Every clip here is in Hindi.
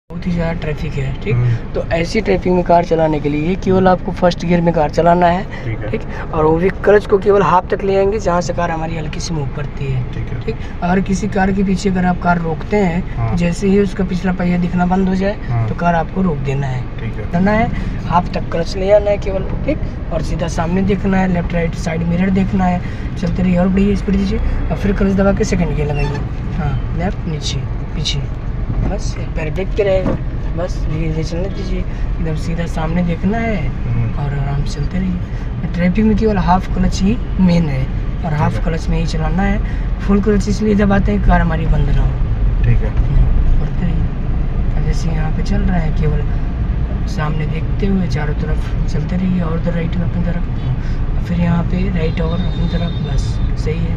बहुत ही ज़्यादा ट्रैफिक है, ठीक। तो ऐसी ट्रैफिक में कार चलाने के लिए केवल आपको फर्स्ट गियर में कार चलाना है, ठीक। और वो भी क्लच को केवल हाफ तक ले आएंगे जहाँ से कार हमारी हल्की सी मूव करती है, ठीक। अगर किसी कार के पीछे अगर आप कार रोकते हैं, जैसे ही उसका पिछला पहिया दिखना बंद हो जाए तो कार आपको रोक देना है, करना है। हाफ तक क्लच ले आना है केवल, ठीक। और सीधा सामने देखना है, लेफ्ट राइट साइड मिरर देखना है, चलते रहिए और बढ़िए स्पीड दीजिए और फिर क्लच दबा के सेकंड गियर लगाइए। हाँ, लेफ्ट नीचे पीछे, बस एक पैर ब्रेक पे रहेगा, बस धीरे धीरे चलने दीजिए, एकदम सीधा सामने देखना है और आराम से चलते रहिए। ट्रैफिक में केवल हाफ क्लच ही मेन है और हाफ क्लच में ही चलाना है। फुल क्लच इसलिए दबाते हैं कार हमारी बंद ना हो, ठीक है। बढ़ते रहिए, जैसे यहाँ पे चल रहा है केवल सामने देखते हुए चारों तरफ चलते रहिए और उधर राइट अपनी तरफ, फिर यहाँ पे राइट और अपनी तरफ, बस सही है,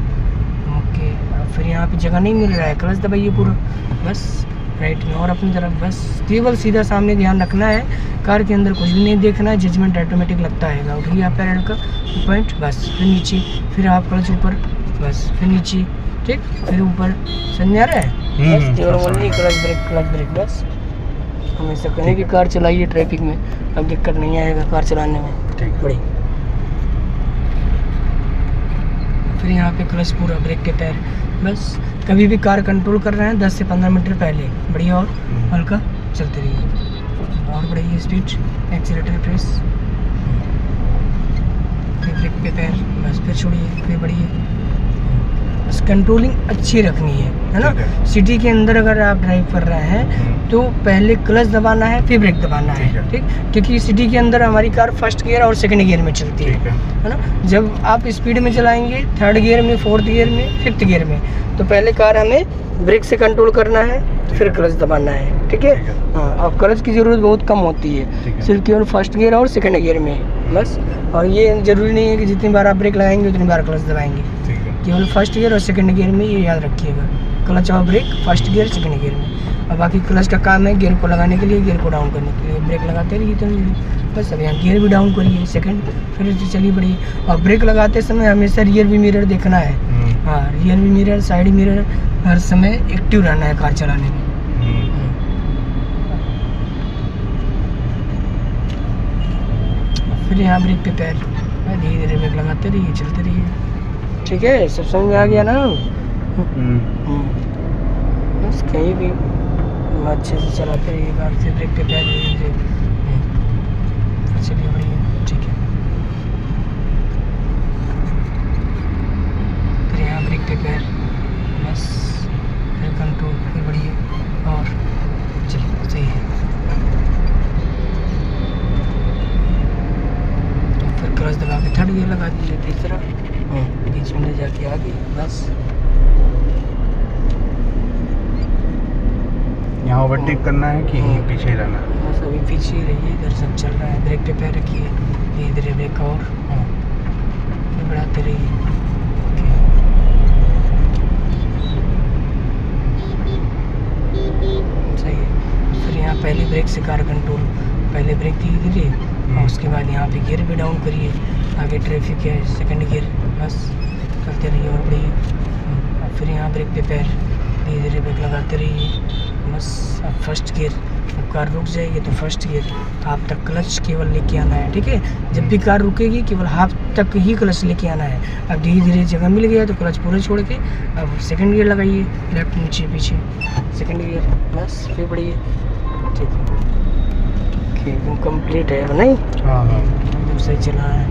ओके। फिर यहाँ पे जगह नहीं मिल रहा है, क्लच दबाइए पूरा, बस राइट में और अपनी तरफ, बस केवल सीधा सामने ध्यान रखना है। कार के अंदर कुछ भी नहीं देखना है, जजमेंट ऑटोमेटिक लगता है। उठिए आप पैरेलल का पॉइंट, बस फिर नीचे, फिर आप क्लच ऊपर, बस फिर नीचे, ठीक। फिर ऊपर, समझ आ रहा है? बस केवल ओनली क्लच ब्रेक, बस हमेशा कहीं भी कार चलाइए ट्रैफिक में, अब दिक्कत नहीं आएगा कार चलाने में, ठीक। बड़ी फिर यहाँ पे क्लच पूरा, ब्रेक के पैर, बस कभी भी कार कंट्रोल कर रहे हैं 10 से 15 मीटर पहले बढ़िया और हल्का चलते रहिए और बढ़िया स्पीड, एक्सीलेटर प्रेस, फिर ब्रेक पे पैर, बस फिर छोड़िए, फिर बढ़िए, बस कंट्रोलिंग अच्छी रखनी है ना। सिटी के अंदर अगर आप ड्राइव कर रहे हैं तो पहले क्लच दबाना है फिर ब्रेक दबाना है, ठीक। क्योंकि सिटी के अंदर हमारी कार फर्स्ट गियर और सेकंड गियर में चलती है ना। जब आप स्पीड में चलाएंगे थर्ड गियर में, फोर्थ गियर में, फिफ्थ गियर में, तो पहले कार हमें ब्रेक से कंट्रोल करना है फिर क्लच दबाना है, ठीक है। हाँ, अब क्लच की ज़रूरत बहुत कम होती है, सिर्फ केवल फर्स्ट गियर और सेकंड गियर में, बस। और ये ज़रूरी नहीं है कि जितनी बार आप ब्रेक लगाएंगे उतनी बार क्लच दबाएंगे, केवल फर्स्ट गियर और सेकंड गियर में, ये याद रखिएगा। क्लच और brake first gear second gear में, और बाकी क्लच का काम है गियर को लगाने के लिए, गियर को डाउन करने के लिए ब्रेक लगाते रहिए तो बस। अब यहाँ गियर भी डाउन करिए सेकंड, फिर चलिए बढ़िए। और ब्रेक लगाते समय हमेशा रियर भी मिरर देखना है, हाँ, रियर भी मिरर, साइड मिरर हर समय एक्टिव रहना है कार चलाने में। फिर यहाँ ब्रेक पे पैर, धीरे धीरे ब्रेक लगाते रहिए, चलते रहिए, ठीक है। सब समझ में आ गया ना? बस कहीं भी अच्छे से चलाते रहिए कार, फिर ब्रेक पे पैर धीरे, चलिए बढ़िया, ठीक है। फिर यहाँ ब्रेक पे पैर, बस फिर कंट्रोल, फिर बढ़िया और चलिए, सही है। फिर क्लच दबा के थर्ड गियर लगा दीजिए, तीसरा बीच में ले जाके आगे, बस। यहाँ ओवरटेक करना है कि पीछे ही रहना है? बस अभी पीछे ही रहिए, इधर सब चल रहा है। ब्रेक पे पैर रखिए, धीरे धीरे ब्रेक और फिर बढ़ाते रहिए, सही है। फिर यहाँ पहले ब्रेक से कार कंट्रोल, पहले ब्रेक धीरे धीरे और उसके बाद यहाँ पे गियर भी डाउन करिए, आगे ट्रैफिक है सेकंड गियर, बस चलते रहिए और बढ़िए। और फिर यहाँ ब्रेक पे पैर, धीरे धीरे ब्रेक लगाते रहिए, बस। अब फर्स्ट गियर, अब कार रुक जाएगी तो फर्स्ट गियर हाफ तक क्लच केवल लेके आना है, ठीक है। जब भी कार रुकेगी केवल हाफ तक ही क्लच लेके आना है। अब धीरे धीरे जगह मिल गया तो क्लच पूरा छोड़ के अब सेकंड गियर लगाइए, लेफ्ट नीचे पीछे सेकंड गियर, बस फिर बढ़िए, ठीक है। एकदम कंप्लीट है नहीं? हाँ, एकदम सही चला है।